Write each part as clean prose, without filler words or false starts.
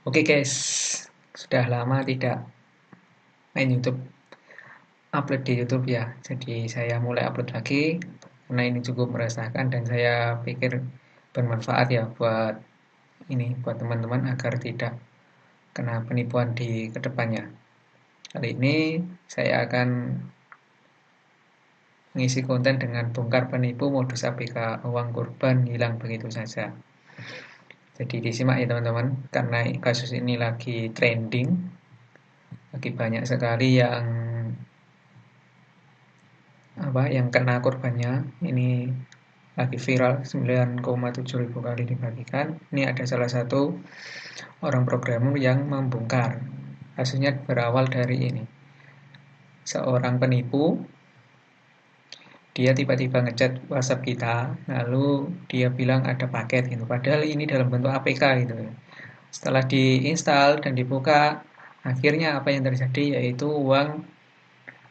Oke guys, sudah lama tidak main YouTube, upload di YouTube ya. Jadi saya mulai upload lagi karena ini cukup meresahkan dan saya pikir bermanfaat ya buat teman-teman agar tidak kena penipuan di kedepannya. Kali ini saya akan mengisi konten dengan bongkar penipu modus APK uang korban hilang begitu saja. Jadi disimak ya teman-teman, karena kasus ini lagi trending, lagi banyak sekali yang kena korbannya. Ini lagi viral 9,7 ribu kali dibagikan. Ini ada salah satu orang programmer yang membongkar. Kasusnya berawal dari ini. Seorang penipu, dia tiba-tiba ngechat WhatsApp kita, lalu dia bilang ada paket gitu. Padahal ini dalam bentuk APK gitu. Setelah diinstal dan dibuka, akhirnya apa yang terjadi yaitu uang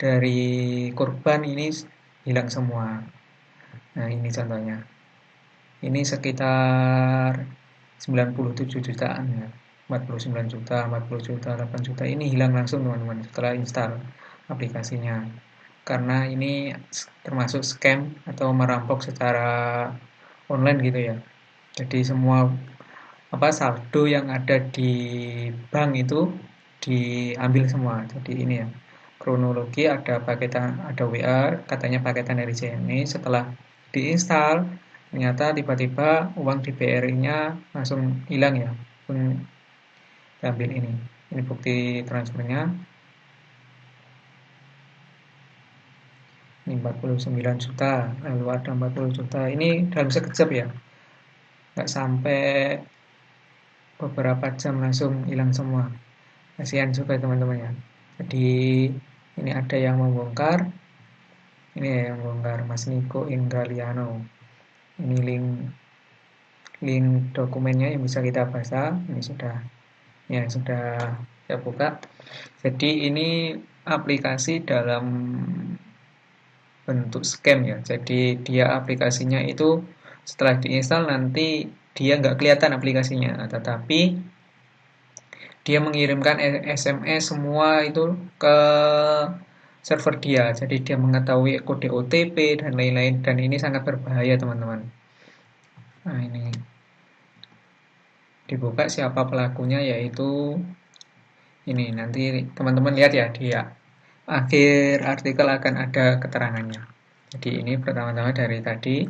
dari korban ini hilang semua. Nah, ini contohnya. Ini sekitar 97 jutaan ya. 49 juta, 40 juta, 8 juta. Ini hilang langsung teman-teman setelah install aplikasinya. Karena ini termasuk scam atau merampok secara online gitu ya. Jadi semua saldo yang ada di bank itu diambil semua. Jadi ini ya. Kronologi ada WA katanya paketan dari JNE, setelah diinstal ternyata tiba-tiba uang di BRI-nya langsung hilang ya. Langsung diambil ini. Ini bukti transfernya. Ini 49 juta, lalu ada 40 juta. Ini dalam sekejap ya. Nggak sampai beberapa jam langsung hilang semua. Kasihan juga teman-teman ya. Jadi ini ada yang membongkar. Ini yang membongkar Mas Niko Indraliano. Ini link dokumennya yang bisa kita baca. Ini sudah saya buka. Jadi ini aplikasi dalam bentuk scam ya. Jadi dia aplikasinya itu setelah diinstal nanti dia nggak kelihatan aplikasinya, tetapi dia mengirimkan SMS semua itu ke server dia. Jadi dia mengetahui kode OTP dan lain-lain, dan ini sangat berbahaya teman-teman. Nah, ini dibuka siapa pelakunya, yaitu ini. Nanti teman-teman lihat ya, di akhir artikel akan ada keterangannya. Jadi ini pertama-tama dari tadi.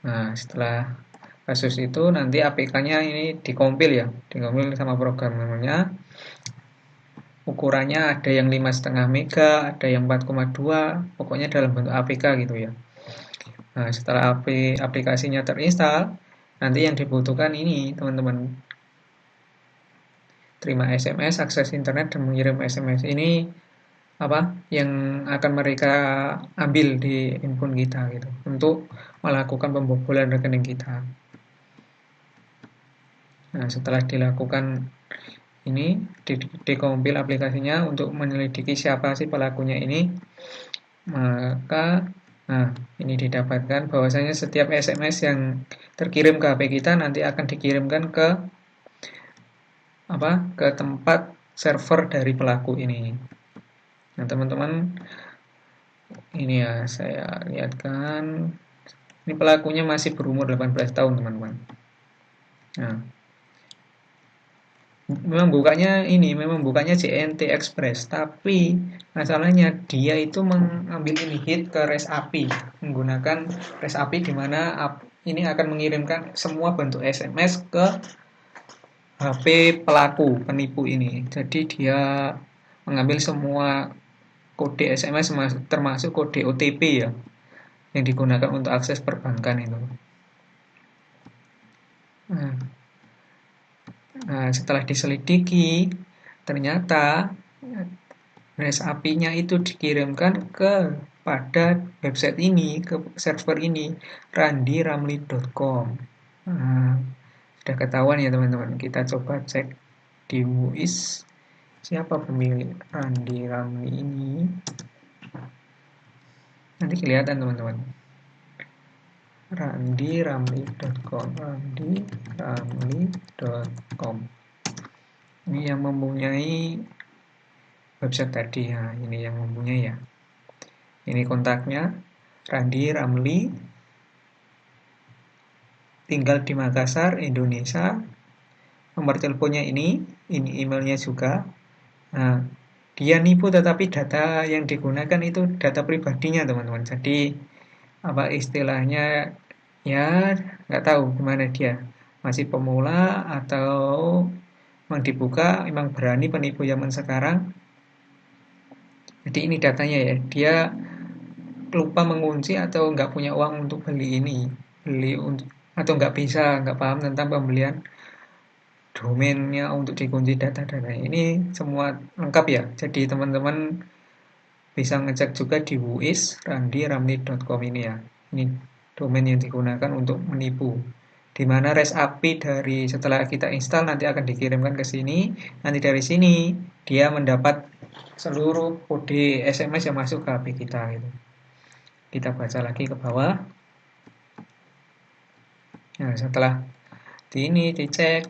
Nah, setelah kasus itu nanti APK-nya ini dikompil ya, dikompil sama programmernya. Ukurannya ada yang 5,5 mega, ada yang 4,2, pokoknya dalam bentuk APK gitu ya. Nah, setelah aplikasinya terinstal, nanti yang dibutuhkan ini teman-teman, terima SMS, akses internet, dan mengirim SMS. Ini yang akan mereka ambil di handphone kita gitu, untuk melakukan pembobolan rekening kita. Nah, setelah dilakukan ini, dikompil aplikasinya untuk menyelidiki siapa sih pelakunya ini, maka ini didapatkan bahwasanya setiap SMS yang terkirim ke HP kita nanti akan dikirimkan ke tempat server dari pelaku ini. Nah, teman-teman, ini ya saya lihatkan. Ini pelakunya masih berumur 18 tahun, teman-teman. Nah, memang bukanya JNT Express, tapi masalahnya dia itu mengambil ini hit ke REST API, menggunakan REST API di mana ini akan mengirimkan semua bentuk SMS ke HP pelaku penipu ini. Jadi dia mengambil semua kode SMS termasuk kode OTP ya, yang digunakan untuk akses perbankan itu. Nah, setelah diselidiki, ternyata REST API-nya itu dikirimkan pada website ini, ke server ini, randiramli.com. Nah, sudah ketahuan ya teman-teman. Kita coba cek di WUIS siapa pemilik Randi Ramli ini. Nanti kelihatan teman-teman. randiramli.com. Ini yang mempunyai website tadi. Nah, ini yang mempunyai ya. Ini kontaknya, Randi Ramli, tinggal di Makassar, Indonesia. Nomor teleponnya ini emailnya juga. Nah, dia nipu tetapi data yang digunakan itu data pribadinya teman-teman. Jadi apa istilahnya ya nggak tahu gimana dia. Masih pemula atau memang dibuka, memang berani penipu zaman sekarang. Jadi ini datanya ya, dia lupa mengunci atau nggak punya uang untuk beli ini, beli untuk atau nggak bisa, nggak paham tentang pembelian domainnya untuk dikunci data-data ini semua lengkap ya. Jadi teman-teman bisa ngecek juga di WUIS randiramli.com ini ya. Ini domain yang digunakan untuk menipu. Di mana REST API dari setelah kita install nanti akan dikirimkan ke sini. Nanti dari sini dia mendapat seluruh kode SMS yang masuk ke HP kita gitu. Kita baca lagi ke bawah. Nah, setelah ini dicek,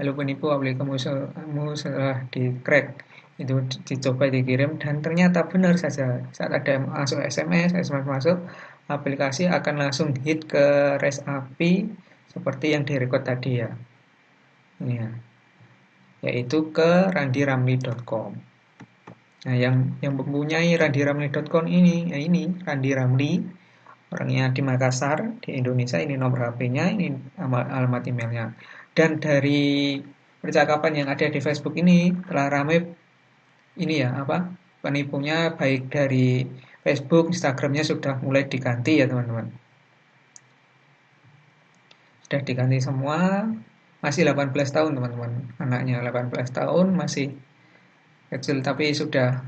lalu penipu aplikasimu setelah di crack itu dicoba dikirim dan ternyata benar saja saat ada masuk SMS masuk aplikasi akan langsung hit ke REST API seperti yang direkod tadi ya. Ini ya, yaitu ke randiramli.com. Nah, yang mempunyai randiramli.com ini, ya ini Randi Ramli, orangnya di Makassar, di Indonesia, ini nomor HP-nya, ini alamat emailnya. Dan dari percakapan yang ada di Facebook ini telah ramai ini ya apa penipunya baik dari Facebook, Instagramnya sudah mulai diganti ya teman-teman. Sudah diganti semua, masih 18 tahun teman-teman. Anaknya 18 tahun masih kecil tapi sudah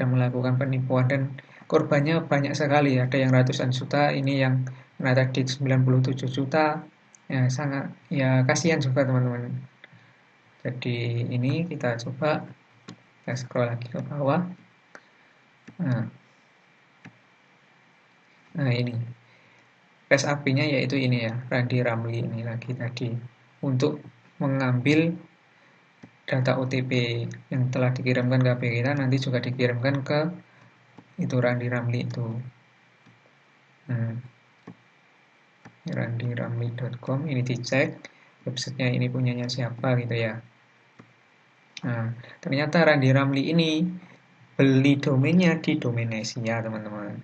melakukan penipuan dan korbannya banyak sekali. Ada yang ratusan juta, ini yang kena tadi 97 juta. Ya sangat ya kasihan juga teman-teman. Jadi ini kita coba kita scroll lagi ke bawah. Nah ini REST API-nya yaitu ini ya, Randi Ramli ini lagi tadi untuk mengambil data OTP yang telah dikirimkan ke HP kita nanti juga dikirimkan ke itu Randi Ramli itu. randiramli.com ini dicek websitenya ini punyanya siapa gitu ya. Nah, ternyata Randi Ramli ini beli domainnya di Domain.Asia teman-teman.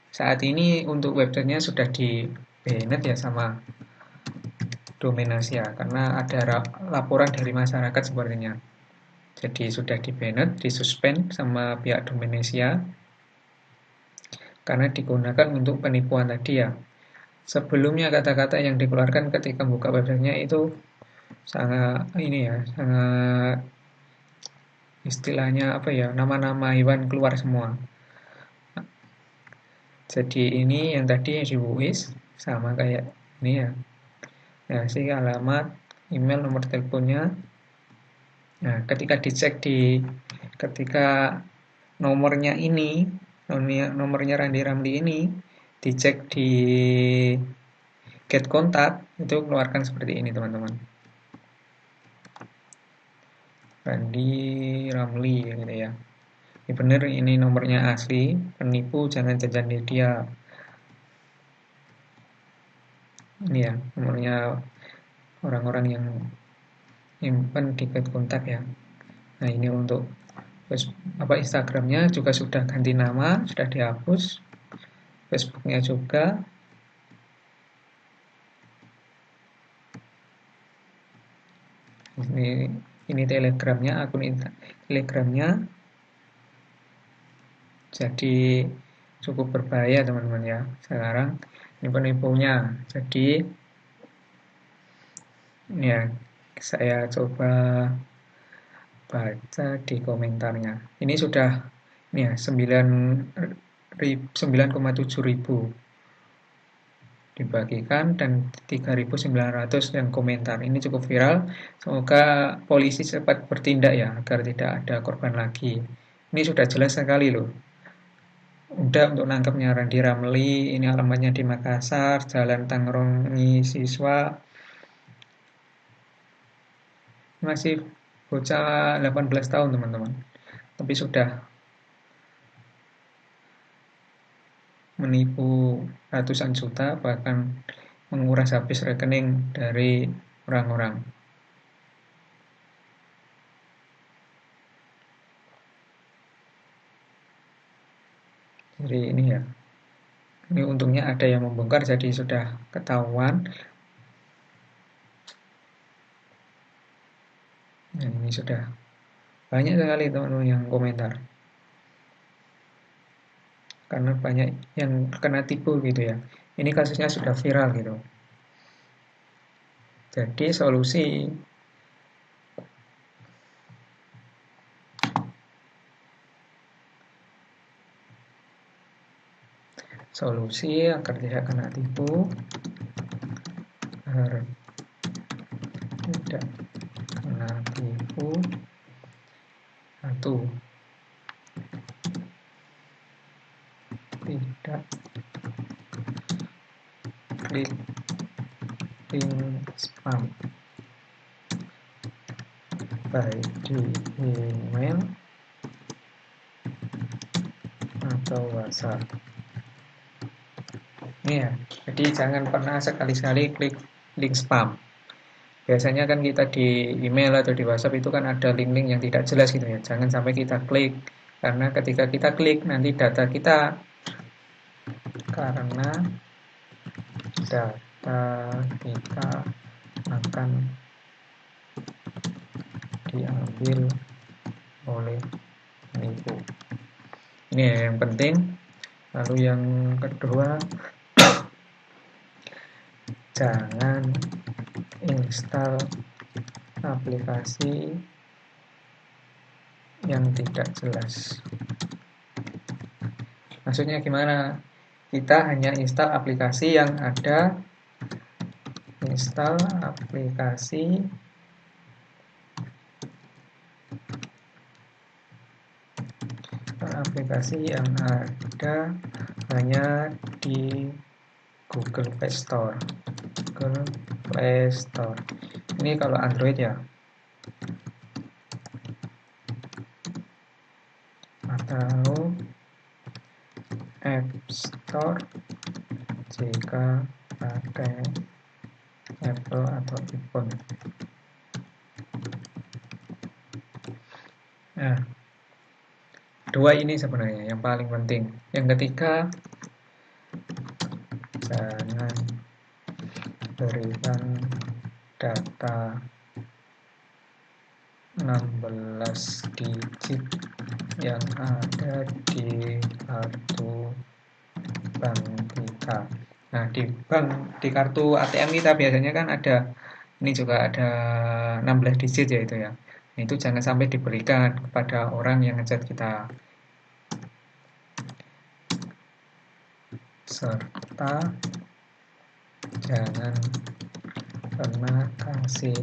Saat ini untuk websitenya sudah di banned ya sama Domain.Asia karena ada laporan dari masyarakat sepertinya. Jadi sudah di banned, disuspend sama pihak Domain.Asia karena digunakan untuk penipuan tadi ya. Sebelumnya kata-kata yang dikeluarkan ketika buka websitenya itu sangat ini ya, sangat istilahnya apa ya, nama-nama hewan keluar semua. Jadi ini yang tadi yang di WUIS sama kayak ini ya. Nah, sih alamat, email, nomor teleponnya. Nah, ketika dicek ketika nomornya ini, nomornya Randi Ramli ini dicek di get kontak itu keluarkan seperti ini teman-teman. Randi Ramli gitu ya. Ini benar ini nomornya asli, penipu jangan jajan dia. Ini ya nomornya orang-orang yang nyimpen di get kontak ya. Nah ini untuk Instagramnya juga sudah ganti nama, sudah dihapus. Facebooknya juga. Ini Telegramnya, akun Telegramnya. Jadi cukup berbahaya teman-teman ya. Sekarang ini penipunya. Jadi ya saya coba baca di komentarnya. Ini sudah ini ya 9,7 ribu dibagikan dan 3.900 yang komentar. Ini cukup viral. Semoga polisi cepat bertindak ya agar tidak ada korban lagi. Ini sudah jelas sekali loh. Udah untuk nangkepnya Randi Ramli, ini alamatnya di Makassar, Jalan Tangrongi Siswa. masih bocah 18 tahun teman-teman, tapi sudah menipu ratusan juta, bahkan menguras habis rekening dari orang-orang. Jadi ini ya, ini untungnya ada yang membongkar, jadi sudah ketahuan. Nah, ini sudah banyak sekali teman-teman yang komentar, karena banyak yang kena tipu gitu ya. Ini kasusnya sudah viral gitu. Jadi solusi agar tidak kena tipu, agar tidak kena tipu, satu, tidak klik link spam, baik di email atau WhatsApp. Ini ya, jadi jangan pernah sekali-sekali klik link spam. Biasanya kan kita di email atau di WhatsApp itu kan ada link-link yang tidak jelas gitu ya. Jangan sampai kita klik, karena ketika kita klik nanti data kita akan diambil oleh penipu. Ini yang penting. Lalu yang kedua, jangan install aplikasi yang tidak jelas. Maksudnya gimana? Kita hanya install aplikasi yang ada, install aplikasi yang ada hanya di Google Play Store. Ini kalau Android ya. Atau App Store jika pakai Apple atau iPhone. Nah, dua ini sebenarnya yang paling penting. Yang ketiga, jangan berikan data 16 digit yang ada di kartu bank kita. Nah, di kartu ATM kita biasanya kan ada, ini juga ada 16 digit ya itu ya. Nah, itu jangan sampai diberikan kepada orang yang ngechat kita. Serta jangan pernah kasih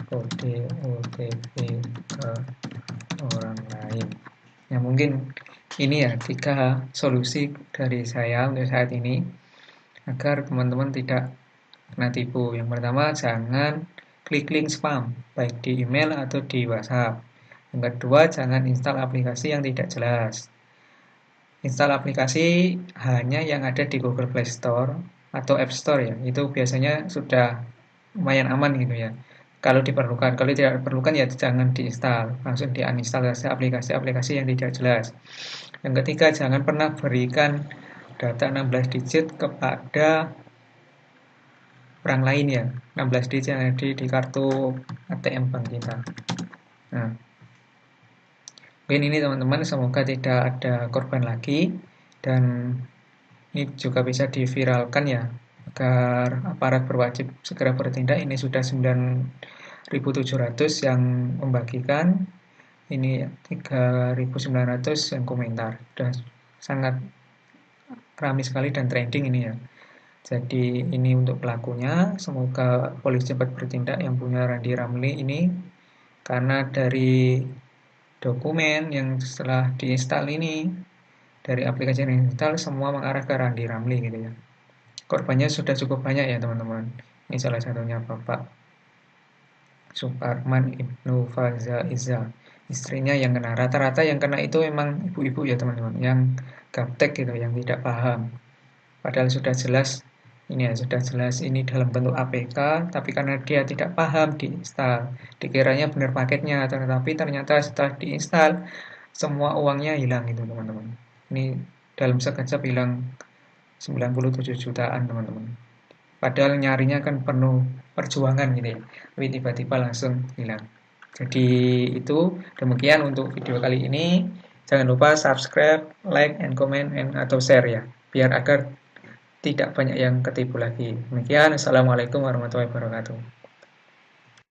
kode OTP ke orang lain. Ya mungkin ini ya 3 solusi dari saya untuk saat ini agar teman-teman tidak kena tipu. Yang pertama, jangan klik link spam baik di email atau di WhatsApp. Yang kedua, jangan install aplikasi yang tidak jelas. Install aplikasi hanya yang ada di Google Play Store atau App Store ya. Itu biasanya sudah lumayan aman gitu ya. Kalau diperlukan, kalau tidak diperlukan ya jangan diinstal, langsung di-uninstall saja aplikasi-aplikasi yang tidak jelas. Yang ketiga, jangan pernah berikan data 16 digit kepada orang lain ya. 16 digit yang ada di kartu ATM bank kita. Nah, mungkin ini teman-teman, semoga tidak ada korban lagi, dan ini juga bisa diviralkan ya, agar aparat berwajib segera bertindak. Ini sudah 9.700 yang membagikan, ini 3.900 yang komentar. Sudah sangat ramai sekali dan trending ini ya. Jadi ini untuk pelakunya, semoga polisi cepat bertindak yang punya Randy Ramli ini, karena dari dokumen yang setelah diinstal ini, dari aplikasi yang diinstal semua mengarah ke Randy Ramli gitu ya. Korbannya sudah cukup banyak ya teman-teman. Ini salah satunya Bapak Suparman Ibnu Fazaiza. Istrinya yang kena. Rata-rata yang kena itu memang ibu-ibu ya teman-teman, yang gaptek gitu, yang tidak paham. Padahal sudah jelas ini ya, sudah jelas ini dalam bentuk APK, tapi karena dia tidak paham diinstal. Dikiranya benar paketnya, tetapi ternyata setelah diinstal semua uangnya hilang itu teman-teman. Ini dalam sekejap hilang 97 jutaan teman-teman. Padahal nyarinya kan penuh perjuangan gitu ya. Tapi tiba-tiba langsung hilang. Jadi itu demikian untuk video kali ini. Jangan lupa subscribe, like, and comment, and atau share ya. Biar agar tidak banyak yang ketipu lagi. Demikian. Assalamualaikum warahmatullahi wabarakatuh.